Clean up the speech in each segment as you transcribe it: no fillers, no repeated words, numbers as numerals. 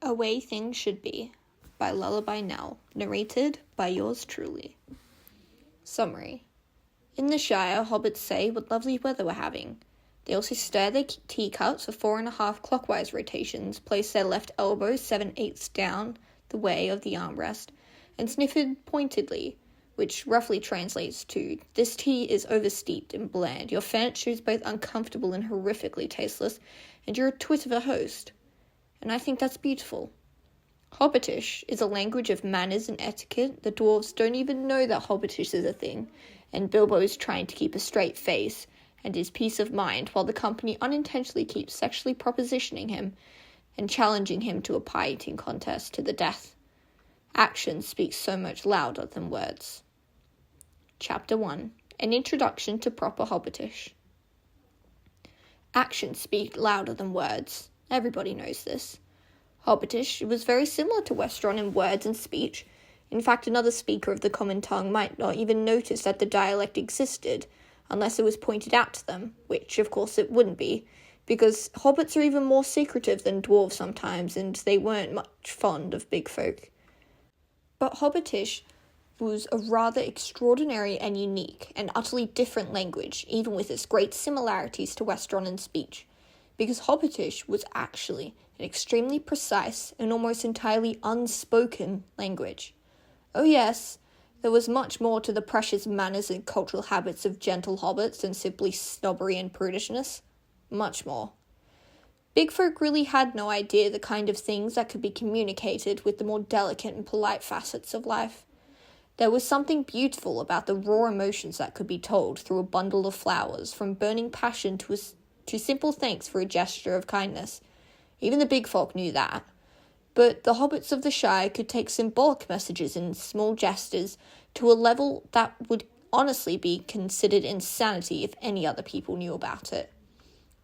A Way Things Should Be by LullabyKnell, narrated by yours truly. Summary. In the Shire, hobbits say what lovely weather we're having. They also stir their teacups for 4.5 clockwise rotations, place their left elbow 7/8 down the way of the armrest, and sniff it pointedly, which roughly translates to, "This tea is oversteeped and bland. Your furniture is both uncomfortable and horrifically tasteless, and you're a twit of a host." And I think that's beautiful. Hobbitish is a language of manners and etiquette. The dwarves don't even know that Hobbitish is a thing, and Bilbo is trying to keep a straight face and his peace of mind while the company unintentionally keeps sexually propositioning him and challenging him to a pie-eating contest to the death. Actions speak so much louder than words. Chapter 1. An Introduction to Proper Hobbitish. Actions speak louder than words. Everybody knows this. Hobbitish was very similar to Westron in words and speech. In fact, another speaker of the common tongue might not even notice that the dialect existed unless it was pointed out to them, which, of course, it wouldn't be, because hobbits are even more secretive than dwarves sometimes, and they weren't much fond of big folk. But Hobbitish was a rather extraordinary and unique and utterly different language, even with its great similarities to Westron in speech, because Hobbitish was actually an extremely precise and almost entirely unspoken language. Oh yes, there was much more to the precious manners and cultural habits of gentle hobbits than simply snobbery and prudishness. Much more. Big folk really had no idea the kind of things that could be communicated with the more delicate and polite facets of life. There was something beautiful about the raw emotions that could be told through a bundle of flowers, from burning passion to simple thanks for a gesture of kindness. Even the big folk knew that. But the hobbits of the Shire could take symbolic messages and small gestures to a level that would honestly be considered insanity if any other people knew about it.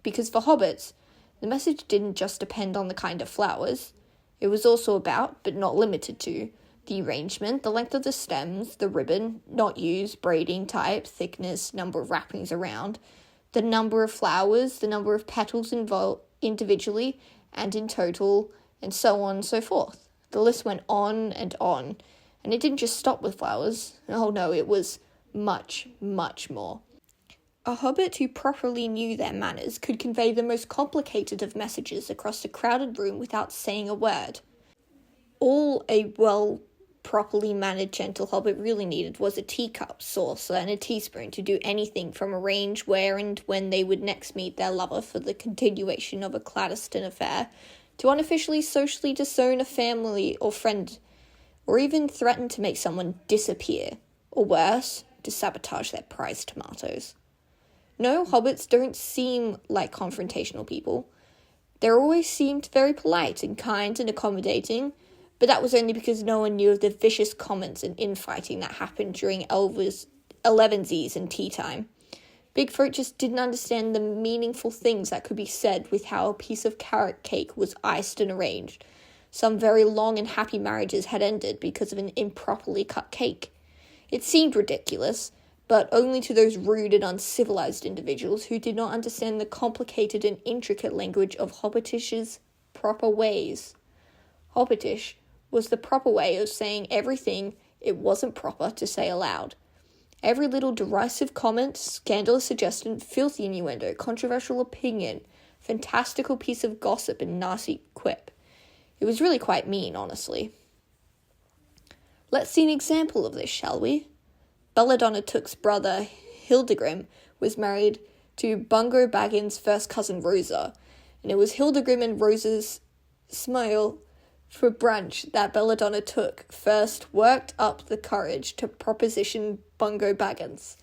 Because for hobbits, the message didn't just depend on the kind of flowers. It was also about, but not limited to, the arrangement, the length of the stems, the ribbon, not used, braiding type, thickness, number of wrappings around, the number of flowers, the number of petals involved individually and in total, and so on and so forth. The list went on, and it didn't just stop with flowers. Oh no, it was much, much more. A hobbit who properly knew their manners could convey the most complicated of messages across a crowded room without saying a word. All a properly mannered gentle hobbit really needed was a teacup, saucer, and a teaspoon to do anything from arrange where and when they would next meet their lover for the continuation of a clandestine affair, to unofficially socially disown a family or friend, or even threaten to make someone disappear, or worse, to sabotage their prized tomatoes. No, hobbits don't seem like confrontational people. They always seemed very polite and kind and accommodating, but that was only because no one knew of the vicious comments and infighting that happened during elevensies and tea time. Big folk just didn't understand the meaningful things that could be said with how a piece of carrot cake was iced and arranged. Some very long and happy marriages had ended because of an improperly cut cake. It seemed ridiculous, but only to those rude and uncivilized individuals who did not understand the complicated and intricate language of Hobbitish's proper ways. Hobbitish was the proper way of saying everything it wasn't proper to say aloud. Every little derisive comment, scandalous suggestion, filthy innuendo, controversial opinion, fantastical piece of gossip, and nasty quip. It was really quite mean, honestly. Let's see an example of this, shall we? Belladonna Took's brother, Hildegrim, was married to Bungo Baggins' first cousin Rosa, and it was Hildegrim and Rosa's smile for brunch that Belladonna Took first worked up the courage to proposition Bungo Baggins.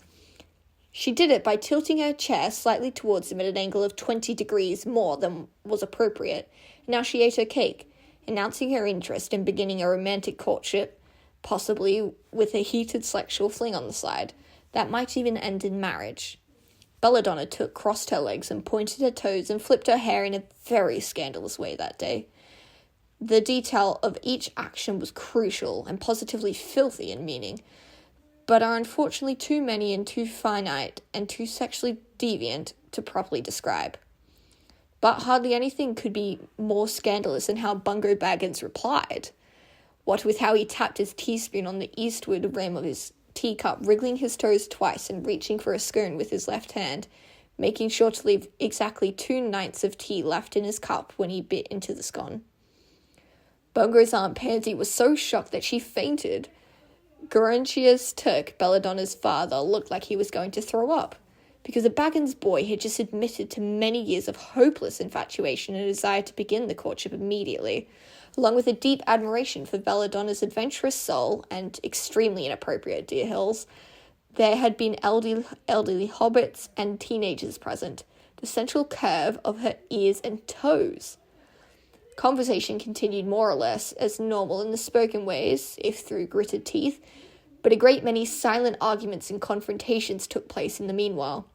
She did it by tilting her chair slightly towards him at an angle of 20 degrees more than was appropriate. Now she ate her cake, announcing her interest in beginning a romantic courtship, possibly with a heated sexual fling on the side, that might even end in marriage. Belladonna Took crossed her legs and pointed her toes and flipped her hair in a very scandalous way that day. The detail of each action was crucial and positively filthy in meaning, but are unfortunately too many and too finite and too sexually deviant to properly describe. But hardly anything could be more scandalous than how Bungo Baggins replied. What with how he tapped his teaspoon on the eastward rim of his teacup, wriggling his toes twice and reaching for a scone with his left hand, making sure to leave exactly 2/9 of tea left in his cup when he bit into the scone. Bungo's Aunt Pansy was so shocked that she fainted. Garuntius Turk, Belladonna's father, looked like he was going to throw up, because the Baggins boy had just admitted to many years of hopeless infatuation and a desire to begin the courtship immediately, along with a deep admiration for Belladonna's adventurous soul and extremely inappropriate Deer Hills. There had been elderly hobbits and teenagers present, the central curve of her ears and toes. Conversation continued more or less as normal in the spoken ways, if through gritted teeth, but a great many silent arguments and confrontations took place in the meanwhile.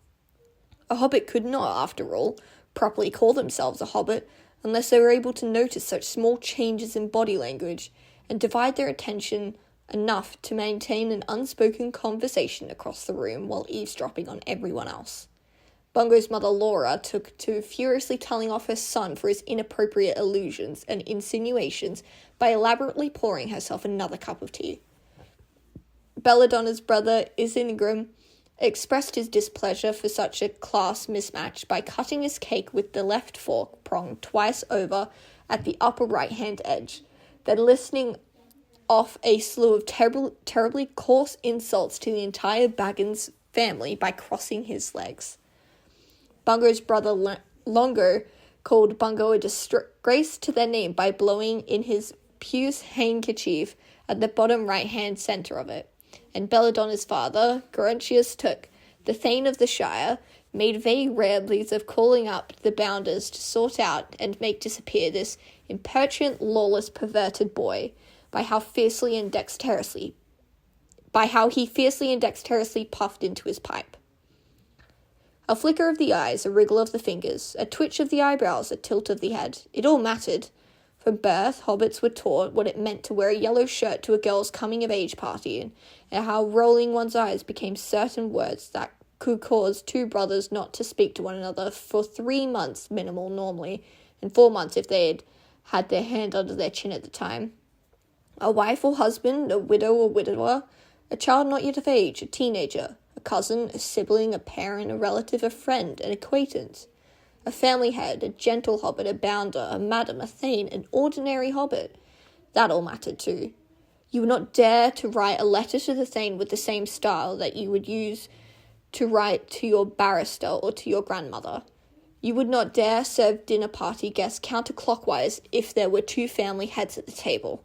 A hobbit could not, after all, properly call themselves a hobbit unless they were able to notice such small changes in body language and divide their attention enough to maintain an unspoken conversation across the room while eavesdropping on everyone else. Bungo's mother Laura took to furiously telling off her son for his inappropriate allusions and insinuations by elaborately pouring herself another cup of tea. Belladonna's brother Isingram expressed his displeasure for such a class mismatch by cutting his cake with the left fork prong twice over at the upper right-hand edge, then listening off a slew of terribly coarse insults to the entire Baggins family by crossing his legs. Bungo's brother Longo called Bungo a disgrace to their name by blowing in his puce handkerchief at the bottom right-hand centre of it, and Belladonna's father, Garuntius Took, the Thane of the Shire, made vague ramblings of calling up the Bounders to sort out and make disappear this impertinent, lawless, perverted boy, by how he fiercely and dexterously puffed into his pipe. A flicker of the eyes, a wriggle of the fingers, a twitch of the eyebrows, a tilt of the head. It all mattered. From birth, hobbits were taught what it meant to wear a yellow shirt to a girl's coming-of-age party, and how rolling one's eyes became certain words that could cause two brothers not to speak to one another for 3 months minimal normally, and 4 months if they had their hand under their chin at the time. A wife or husband, a widow or widower, a child not yet of age, a teenager, a cousin, a sibling, a parent, a relative, a friend, an acquaintance, a family head, a gentle hobbit, a bounder, a madam, a thane, an ordinary hobbit. That all mattered too. You would not dare to write a letter to the thane with the same style that you would use to write to your barrister or to your grandmother. You would not dare serve dinner party guests counterclockwise if there were 2 family heads at the table.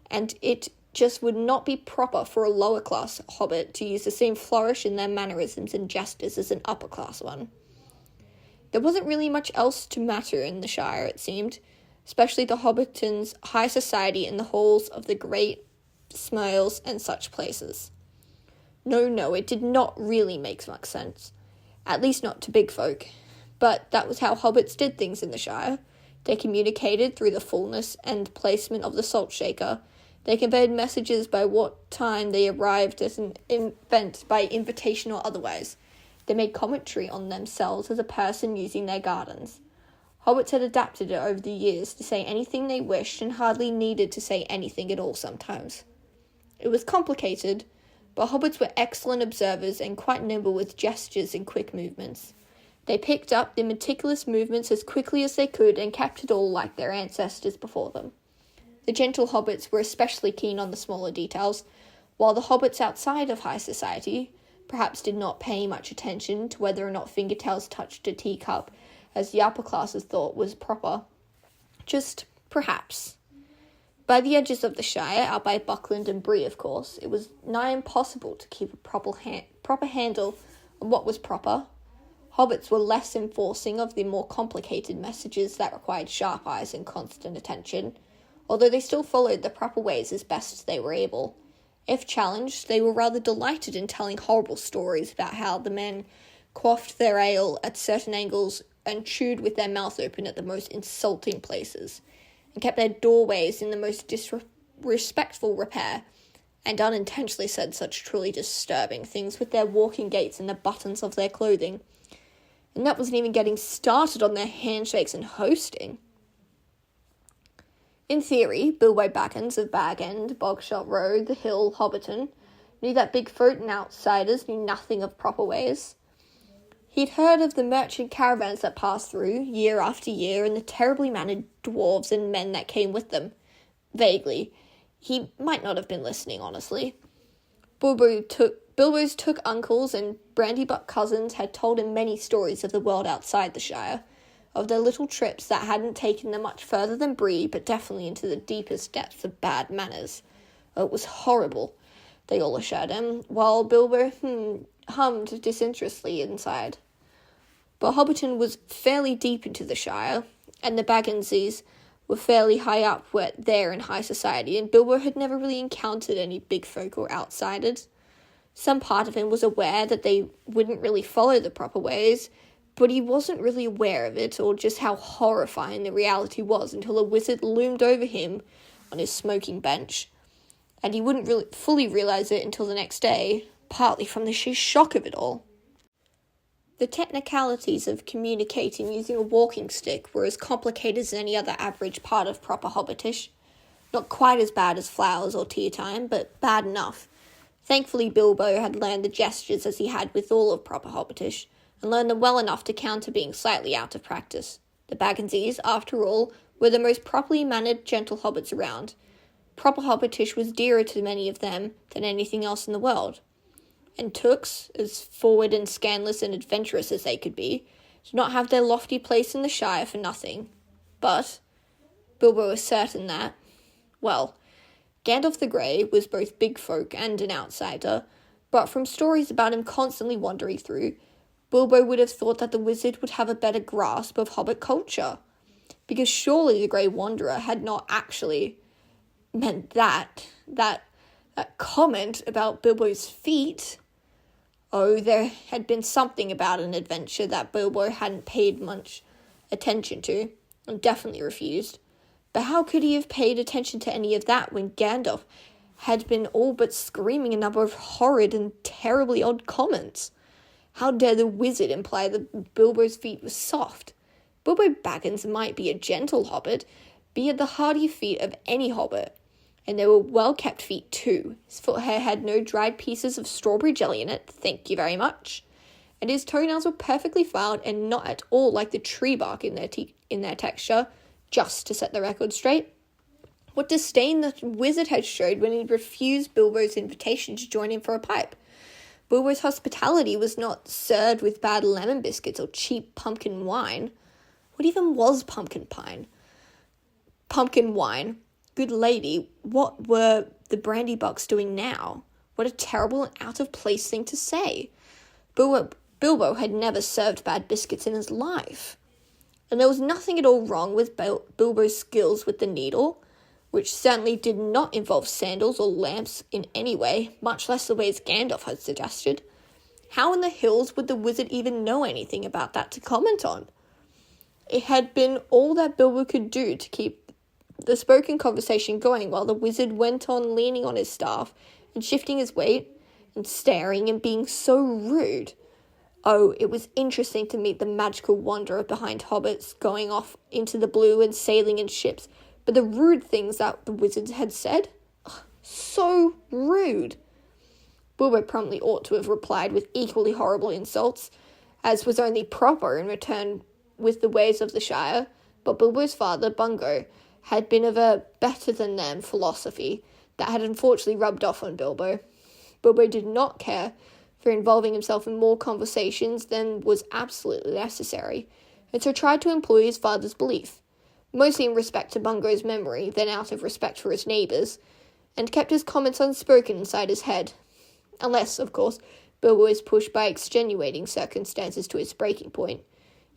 And it just would not be proper for a lower-class hobbit to use the same flourish in their mannerisms and gestures as an upper-class one. There wasn't really much else to matter in the Shire, it seemed, especially the Hobbiton's high society in the halls of the great smiles and such places. No, it did not really make much sense, at least not to big folk, but that was how hobbits did things in the Shire. They communicated through the fullness and placement of the salt shaker. They conveyed messages by what time they arrived as an event, by invitation or otherwise. They made commentary on themselves as a person using their gardens. Hobbits had adapted it over the years to say anything they wished and hardly needed to say anything at all sometimes. It was complicated, but hobbits were excellent observers and quite nimble with gestures and quick movements. They picked up the meticulous movements as quickly as they could and kept it all like their ancestors before them. The gentle hobbits were especially keen on the smaller details, while the hobbits outside of high society perhaps did not pay much attention to whether or not fingertails touched a teacup, as the upper classes thought was proper. Just perhaps. By the edges of the Shire, out by Buckland and Bree, of course, it was nigh impossible to keep a proper handle on what was proper. Hobbits were less enforcing of the more complicated messages that required sharp eyes and constant attention, although they still followed the proper ways as best they were able. If challenged, they were rather delighted in telling horrible stories about how the men quaffed their ale at certain angles and chewed with their mouth open at the most insulting places, and kept their doorways in the most disrespectful repair, and unintentionally said such truly disturbing things with their walking gaits and the buttons of their clothing. And that wasn't even getting started on their handshakes and hosting. In theory, Bilbo Baggins of Bag End, Bogshot Road, the Hill, Hobbiton, knew that Bigfoot and outsiders knew nothing of proper ways. He'd heard of the merchant caravans that passed through, year after year, and the terribly mannered dwarves and men that came with them. Vaguely. He might not have been listening, honestly. Bilbo's took uncles and brandy-butt cousins had told him many stories of the world outside the Shire, of their little trips that hadn't taken them much further than Bree, but definitely into the deepest depths of bad manners. It was horrible, they all assured him, while Bilbo hummed disinterestedly inside. But Hobbiton was fairly deep into the Shire, and the Bagginses were fairly high up there in high society, and Bilbo had never really encountered any big folk or outsiders. Some part of him was aware that they wouldn't really follow the proper ways, but he wasn't really aware of it or just how horrifying the reality was until a wizard loomed over him on his smoking bench, and he wouldn't really fully realize it until the next day, partly from the sheer shock of it all. The technicalities of communicating using a walking stick were as complicated as any other average part of proper Hobbitish. Not quite as bad as flowers or tea time, but bad enough. Thankfully, Bilbo had learned the gestures as he had with all of proper Hobbitish, and learned them well enough to counter being slightly out of practice. The Bagginses, after all, were the most properly mannered, gentle hobbits around. Proper Hobbitish was dearer to many of them than anything else in the world. And Tooks, as forward and scandalous and adventurous as they could be, did not have their lofty place in the Shire for nothing. But Bilbo was certain that, well, Gandalf the Grey was both big folk and an outsider, but from stories about him constantly wandering through, Bilbo would have thought that the wizard would have a better grasp of Hobbit culture, because surely the Grey Wanderer had not actually meant that comment about Bilbo's feet. Oh, there had been something about an adventure that Bilbo hadn't paid much attention to, and definitely refused. But how could he have paid attention to any of that when Gandalf had been all but screaming a number of horrid and terribly odd comments? How dare the wizard imply that Bilbo's feet were soft? Bilbo Baggins might be a gentle hobbit, but he had the hardy feet of any hobbit, and they were well-kept feet too. His foot hair had no dried pieces of strawberry jelly in it, thank you very much, and his toenails were perfectly filed and not at all like the tree bark in their texture, just to set the record straight. What disdain the wizard had showed when he refused Bilbo's invitation to join him for a pipe. Bilbo's hospitality was not served with bad lemon biscuits or cheap pumpkin wine. What even was pumpkin wine? Good lady, what were the brandy bucks doing now? What a terrible and out-of-place thing to say. Bilbo had never served bad biscuits in his life. And there was nothing at all wrong with Bilbo's skills with the needle, which certainly did not involve sandals or lamps in any way, much less the ways Gandalf had suggested. How in the hills would the wizard even know anything about that to comment on? It had been all that Bilbo could do to keep the spoken conversation going while the wizard went on leaning on his staff and shifting his weight and staring and being so rude. Oh, it was interesting to meet the magical wanderer behind hobbits going off into the blue and sailing in ships, but the rude things that the wizard had said? So rude. Bilbo promptly ought to have replied with equally horrible insults, as was only proper in return with the ways of the Shire, but Bilbo's father, Bungo, had been of a better-than-them philosophy that had unfortunately rubbed off on Bilbo. Bilbo did not care for involving himself in more conversations than was absolutely necessary, and so tried to employ his father's belief, mostly in respect to Bungo's memory, then out of respect for his neighbours, and kept his comments unspoken inside his head. Unless, of course, Bilbo was pushed by extenuating circumstances to his breaking point,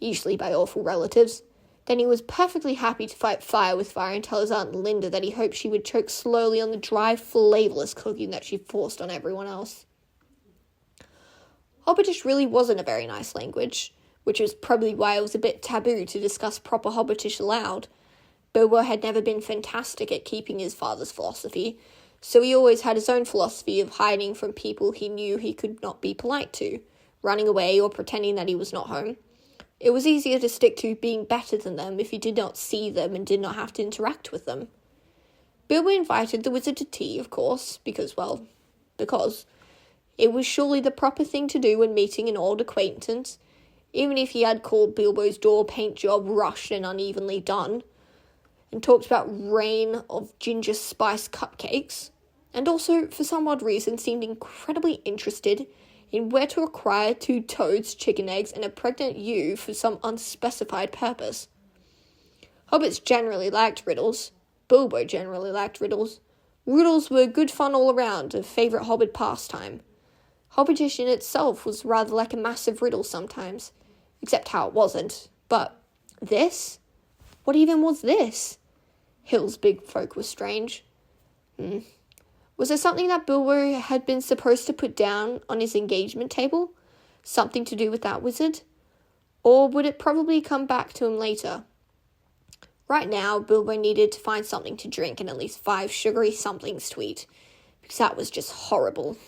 usually by awful relatives. Then he was perfectly happy to fight fire with fire and tell his Aunt Linda that he hoped she would choke slowly on the dry, flavourless cooking that she forced on everyone else. Hobbitish really wasn't a very nice language, which was probably why it was a bit taboo to discuss proper Hobbitish aloud. Bilbo had never been fantastic at keeping his father's philosophy, so he always had his own philosophy of hiding from people he knew he could not be polite to, running away or pretending that he was not home. It was easier to stick to being better than them if you did not see them and did not have to interact with them. Bilbo invited the wizard to tea, of course, because it was surely the proper thing to do when meeting an old acquaintance, even if he had called Bilbo's door paint job rushed and unevenly done, and talked about rain of ginger spice cupcakes, and also, for some odd reason, seemed incredibly interested in where to acquire 2 toads, chicken eggs, and a pregnant ewe for some unspecified purpose. Hobbits generally liked riddles. Bilbo generally liked riddles. Riddles were good fun all around, a favourite Hobbit pastime. Hobbitish in itself was rather like a massive riddle sometimes, except how it wasn't. But this? What even was this? Hill's big folk was strange. Was there something that Bilbo had been supposed to put down on his engagement table? Something to do with that wizard? Or would it probably come back to him later? Right now, Bilbo needed to find something to drink and at least 5 sugary somethings to eat, because that was just horrible.